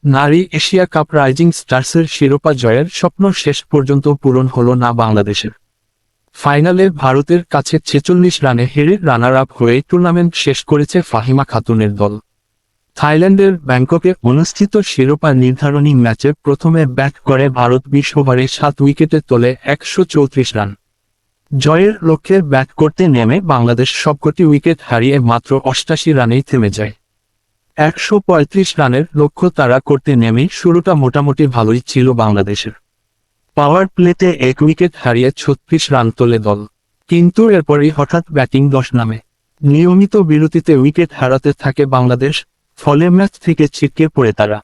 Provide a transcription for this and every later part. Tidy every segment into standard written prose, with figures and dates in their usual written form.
নারী Asia cup rising স্টার্সের শিরোপা জয়ের স্বপ্ন শেষ পর্যন্ত পূরণ হলো না বাংলাদেশের। ফাইনালে ভারতের কাছে ৪৬ রানে হেরে রানার আপ হয়ে টুর্নামেন্ট শেষ করেছে ফাহিমা খাতুনের দল। থাইল্যান্ডের ব্যাংককে অনুষ্ঠিত শিরোপা নির্ধারণী ম্যাচে প্রথমে ব্যাট করে ভারত ২০ ওভারে ৭ উইকেটে তোলে ১৩৪ রান। জয়ের লক্ষ্যে ব্যাট করতে নেমে বাংলাদেশ সবকটি উইকেট হারিয়ে মাত্র ৮৮ রানেই থেমে যায়। ১৩৫ রানের লক্ষ্য তাড়া করতে নেমে শুরুটা মোটামুটি ভালোই ছিল বাংলাদেশের। পাওয়ার প্লেতে ১ উইকেট হারিয়ে ৩৬ রান তোলে দল, কিন্তু এরপরই হঠাৎ ব্যাটিং দশ নামে। নিয়মিত বিরতিতে উইকেট হারাতে থাকে বাংলাদেশ, ফলে ম্যাচ থেকে ছিটকে পড়ে তারা।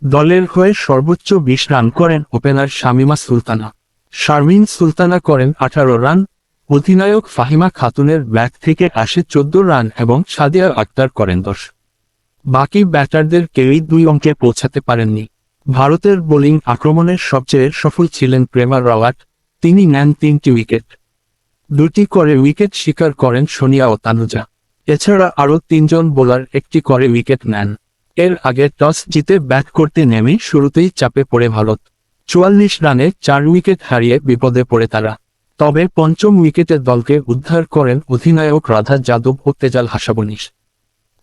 দলের হয়ে সর্বোচ্চ ২০ রান করেন ওপেনার শামিমা সুলতানা। শারমিন সুলতানা করেন ১৮ রান। অধিনায়ক ফাহিমা খাতুনের ব্যাট থেকে আসে ১৪ রান এবং সাদিয়া আক্তার করেন ১০। বাকি ব্যাটারদের কেউই ২ অঙ্কে পৌঁছাতে পারেননি। ভারতের বোলিং আক্রমণের সবচেয়ে সফল ছিলেন প্রেমা রাওয়াত, তিনি নেন ৩টি উইকেট। ২টি করে উইকেট শিকার করেন সোনিয়া ও তানুজা। এছাড়া আরও ৩ জন বোলার ১টি করে উইকেট নেন। এর আগে টস জিতে ব্যাট করতে নেমে শুরুতেই চাপে পড়ে ভারত। ৪৪ রানে ৪ উইকেট হারিয়ে বিপদে পড়ে তারা। তবে পঞ্চম উইকেটে দলকে উদ্ধার করেন অধিনায়ক রাধা যাদব ও তেজাল হাসাবনিশ।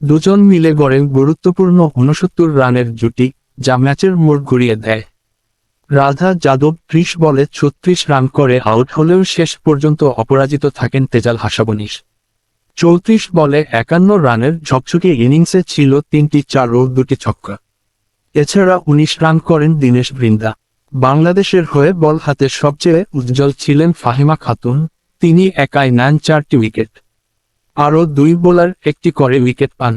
দুজন মিলে গড়েন গুরুত্বপূর্ণ ৬৯ রানের জুটি, যা ম্যাচের মোড় ঘুরিয়ে দেয়। রাধা যাদব ৩০ বলে ৩৬ রান করে আউট হলেও শেষ পর্যন্ত অপরাজিত থাকেন তেজাল হাসাবনিশ। ৩৪ বলে ৫১ রানের ঝকঝকে ইনিংসে ছিল ৩টি ৪ ও ২টি ছক্কা। এছাড়া ১৯ রান করেন দীনেশ বৃন্দা। বাংলাদেশের হয়ে বল হাতে সবচেয়ে উজ্জ্বল ছিলেন ফাহিমা খাতুন, তিনি একাই নেন ৪টি উইকেট। আরও ২ বোলার ১টি করে উইকেট পান।